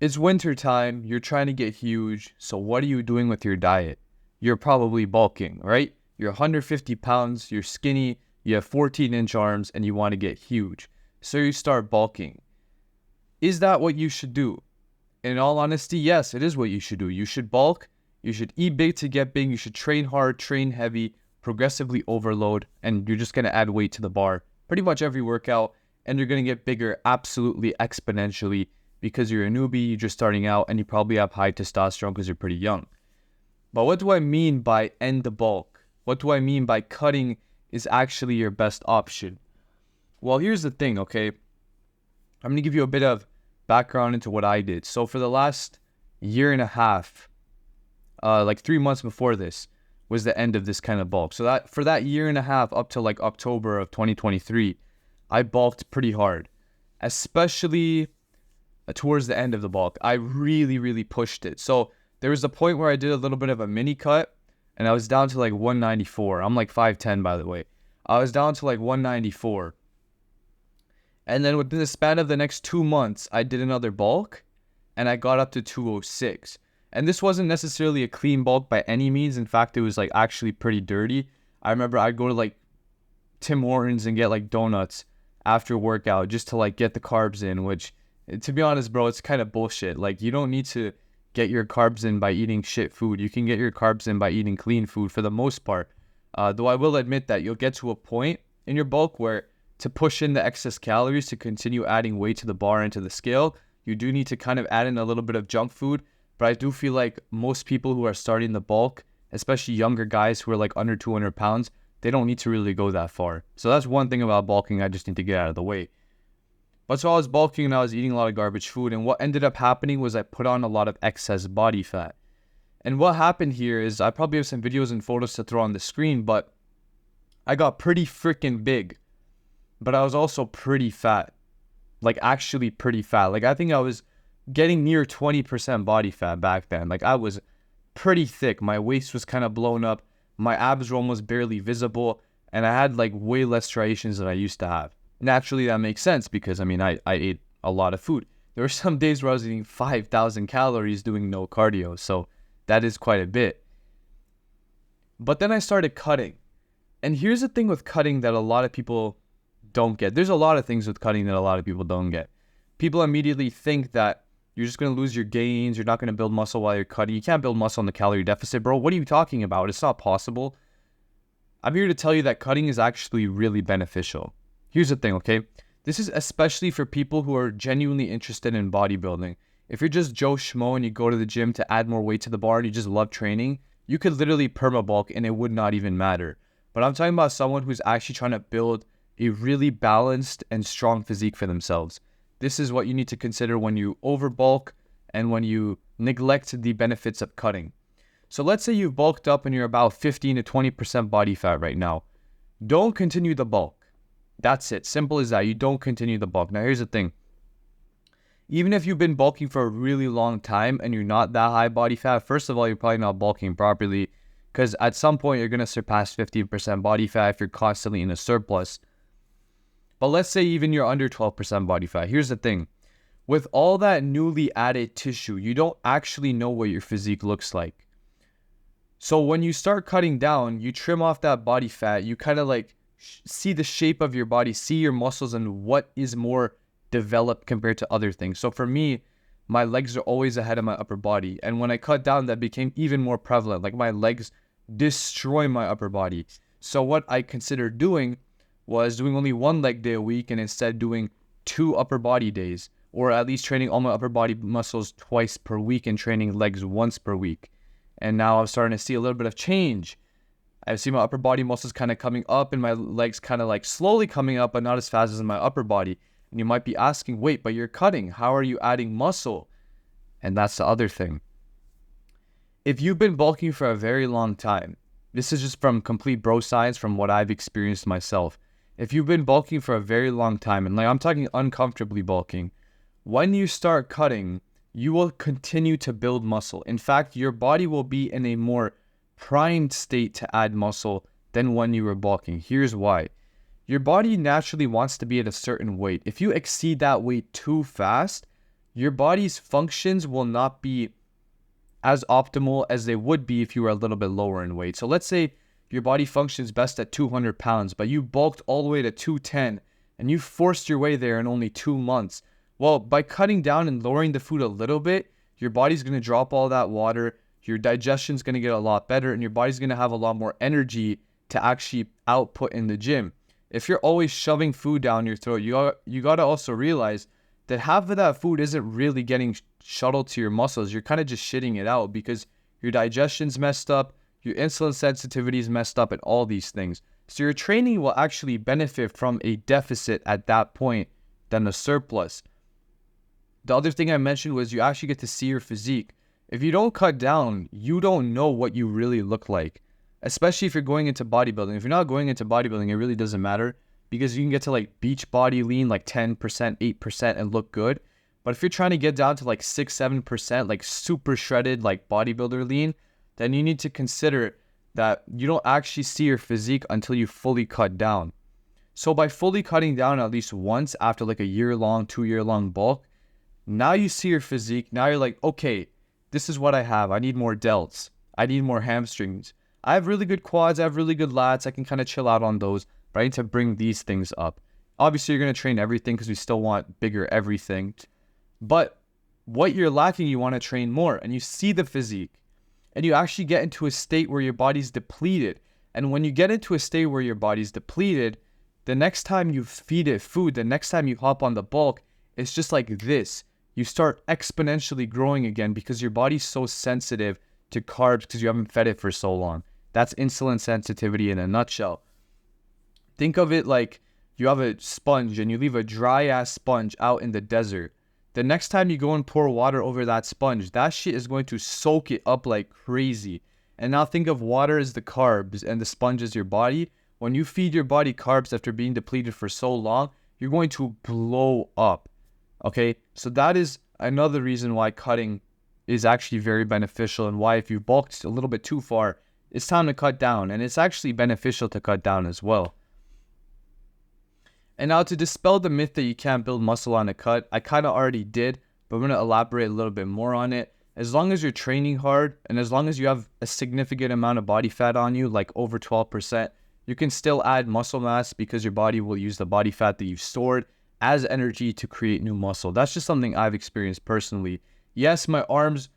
It's winter time, you're trying to get huge, so what are you doing with your diet? You're probably bulking, right? You're 150 pounds, you're skinny, you have 14-inch arms, and you want to get huge. So you start bulking. Is that what you should do? In all honesty, yes, it is what you should do. You should bulk, you should eat big to get big, you should train hard, train heavy, progressively overload, and you're just going to add weight to the bar pretty much every workout, and you're going to get bigger absolutely exponentially because you're a newbie, you're just starting out, and you probably have high testosterone because you're pretty young. But what do I mean by end the bulk? What do I mean by cutting is actually your best option? Well, here's the thing, okay? I'm going to give you a bit of background into what I did. So for the last year and a half, like 3 months before this, was the end of this kind of bulk. So that for that year and a half up to like October of 2023, I bulked pretty hard, especially towards the end of the bulk. I really, really pushed it. So there was a point where I did a little bit of a mini cut and I was down to like 194. I'm like 5'10", by the way. I was down to like 194. And then within the span of the next 2 months, I did another bulk and I got up to 206. And this wasn't necessarily a clean bulk by any means. In fact, it was like actually pretty dirty. I remember I'd go to like Tim Hortons and get like donuts after workout just to like get the carbs in, which to be honest, bro, it's kind of bullshit. Like you don't need to get your carbs in by eating shit food. You can get your carbs in by eating clean food for the most part. Though I will admit that you'll get to a point in your bulk where to push in the excess calories to continue adding weight to the bar and to the scale, you do need to kind of add in a little bit of junk food. But I do feel like most people who are starting the bulk, especially younger guys who are like under 200 pounds, they don't need to really go that far. So that's one thing about bulking I just need to get out of the way. But so I was bulking and I was eating a lot of garbage food. And what ended up happening was I put on a lot of excess body fat. And what happened here is I probably have some videos and photos to throw on the screen, but I got pretty freaking big. But I was also pretty fat. Like actually pretty fat. Like I think I was getting near 20% body fat back then. Like I was pretty thick. My waist was kind of blown up. My abs were almost barely visible. And I had like way less striations than I used to have. Naturally, that makes sense because, I mean, I ate a lot of food. There were some days where I was eating 5,000 calories doing no cardio. So that is quite a bit. But then I started cutting. And here's the thing with cutting that a lot of people don't get. There's a lot of things with cutting that a lot of people don't get. People immediately think that you're just going to lose your gains. You're not going to build muscle while you're cutting. You can't build muscle in the calorie deficit, bro. What are you talking about? It's not possible. I'm here to tell you that cutting is actually really beneficial. Here's the thing, okay? This is especially for people who are genuinely interested in bodybuilding. If you're just Joe Schmo and you go to the gym to add more weight to the bar and you just love training, you could literally perma-bulk and it would not even matter. But I'm talking about someone who's actually trying to build a really balanced and strong physique for themselves. This is what you need to consider when you overbulk and when you neglect the benefits of cutting. So let's say you've bulked up and you're about 15 to 20% body fat right now. Don't continue the bulk. That's it. Simple as that. You don't continue the bulk. Now, here's the thing. Even if you've been bulking for a really long time and you're not that high body fat, first of all, you're probably not bulking properly because at some point you're going to surpass 15% body fat if you're constantly in a surplus. But let's say even you're under 12% body fat. Here's the thing. With all that newly added tissue, you don't actually know what your physique looks like. So when you start cutting down, you trim off that body fat, you kind of like see the shape of your body, see your muscles and what is more developed compared to other things. So for me, my legs are always ahead of my upper body. And when I cut down, that became even more prevalent. Like my legs destroy my upper body. So what I considered doing was doing only one leg day a week and instead doing 2 upper body days, or at least training all my upper body muscles twice per week and training legs once per week. And now I'm starting to see a little bit of change. I see my upper body muscles kind of coming up and my legs kind of like slowly coming up, but not as fast as my upper body. And you might be asking, wait, but you're cutting. How are you adding muscle? And that's the other thing. If you've been bulking for a very long time, this is just from complete bro science from what I've experienced myself. If you've been bulking for a very long time, and like I'm talking uncomfortably bulking, when you start cutting, you will continue to build muscle. In fact, your body will be in a more primed state to add muscle than when you were bulking. Here's why. Your body naturally wants to be at a certain weight. If you exceed that weight too fast, your body's functions will not be as optimal as they would be if you were a little bit lower in weight. So let's say your body functions best at 200 pounds, but you bulked all the way to 210 and you forced your way there in only 2 months. Well, by cutting down and lowering the food a little bit, your body's going to drop all that water, your digestion's going to get a lot better, and your body's going to have a lot more energy to actually output in the gym. If you're always shoving food down your throat, you got to also realize that half of that food isn't really getting shuttled to your muscles. You're kind of just shitting it out because your digestion's messed up, your insulin sensitivity is messed up, and all these things. So your training will actually benefit from a deficit at that point than a surplus. The other thing I mentioned was you actually get to see your physique. If you don't cut down, you don't know what you really look like, especially if you're going into bodybuilding. If you're not going into bodybuilding, it really doesn't matter because you can get to like beach body lean, like 10%, 8% and look good. But if you're trying to get down to like 6, 7%, like super shredded, like bodybuilder lean, then you need to consider that you don't actually see your physique until you fully cut down. So by fully cutting down at least once after like a year-long, 2-year-long bulk, now you see your physique. Now you're like, okay, this is what I have. I need more delts. I need more hamstrings. I have really good quads. I have really good lats. I can kind of chill out on those, but I need to bring these things up. Obviously, you're going to train everything because we still want bigger everything. But what you're lacking, you want to train more. And you see the physique. And you actually get into a state where your body's depleted. And when you get into a state where your body's depleted, the next time you feed it food, the next time you hop on the bulk, it's just like this. You start exponentially growing again because your body's so sensitive to carbs because you haven't fed it for so long. That's insulin sensitivity in a nutshell. Think of it like you have a sponge and you leave a dry ass sponge out in the desert. The next time you go and pour water over that sponge, that shit is going to soak it up like crazy. And now think of water as the carbs and the sponge as your body. When you feed your body carbs after being depleted for so long, you're going to blow up. Okay, so that is another reason why cutting is actually very beneficial and why if you bulked a little bit too far, it's time to cut down. And it's actually beneficial to cut down as well. And now to dispel the myth that you can't build muscle on a cut, I kind of already did, but I'm going to elaborate a little bit more on it. As long as you're training hard and as long as you have a significant amount of body fat on you, like over 12%, you can still add muscle mass because your body will use the body fat that you've stored as energy to create new muscle. That's just something I've experienced personally. Yes, my arms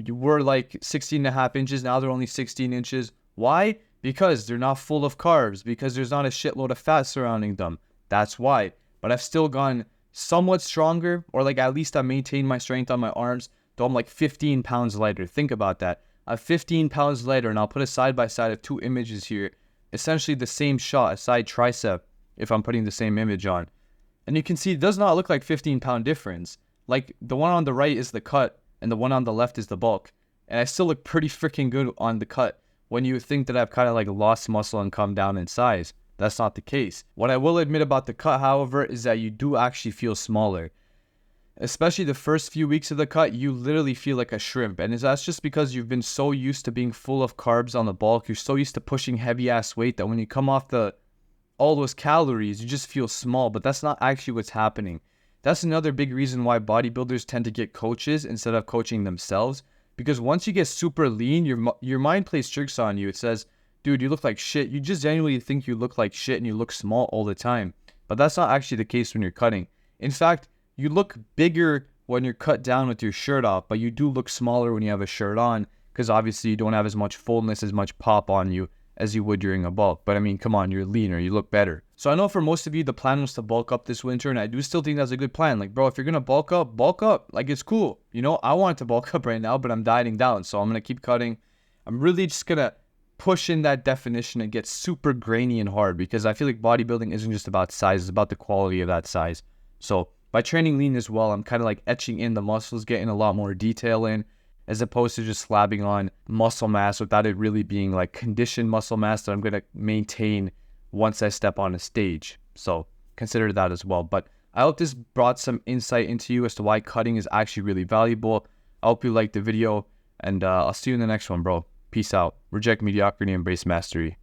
were like 16.5 inches. Now they're only 16 inches. Why? Because they're not full of carbs, because there's not a shitload of fat surrounding them. That's why. But I've still gone somewhat stronger, or like at least I maintained my strength on my arms, though I'm like 15 pounds lighter. Think about that. I'm 15 pounds lighter, and I'll put a side by side of two images here. Essentially the same shot, a side tricep, if I'm putting the same image on. And you can see it does not look like 15-pound difference. Like the one on the right is the cut and the one on the left is the bulk. And I still look pretty freaking good on the cut when you think that I've kind of like lost muscle and come down in size. That's not the case. What I will admit about the cut, however, is that you do actually feel smaller. Especially the first few weeks of the cut, you literally feel like a shrimp. And that's just because you've been so used to being full of carbs on the bulk. You're so used to pushing heavy ass weight that when you come off all those calories, you just feel small, but that's not actually what's happening. That's another big reason why bodybuilders tend to get coaches instead of coaching themselves, because once you get super lean, your mind plays tricks on you. It says, dude, you look like shit. You just genuinely think you look like shit and you look small all the time, but that's not actually the case when you're cutting. In fact, you look bigger when you're cut down with your shirt off, but you do look smaller when you have a shirt on, because obviously you don't have as much fullness, as much pop on you as you would during a bulk. But I mean, come on, you're leaner, you look better. So I know for most of you, the plan was to bulk up this winter, and I do still think that's a good plan. Like, bro, if you're going to bulk up. Like, it's cool. You know, I want to bulk up right now, but I'm dieting down. So I'm going to keep cutting. I'm really just going to push in that definition and get super grainy and hard, because I feel like bodybuilding isn't just about size, it's about the quality of that size. So by training lean as well, I'm kind of like etching in the muscles, getting a lot more detail in, as opposed to just slapping on muscle mass without it really being like conditioned muscle mass that I'm going to maintain once I step on a stage. So consider that as well. But I hope this brought some insight into you as to why cutting is actually really valuable. I hope you liked the video, and I'll see you in the next one, bro. Peace out. Reject mediocrity, embrace mastery.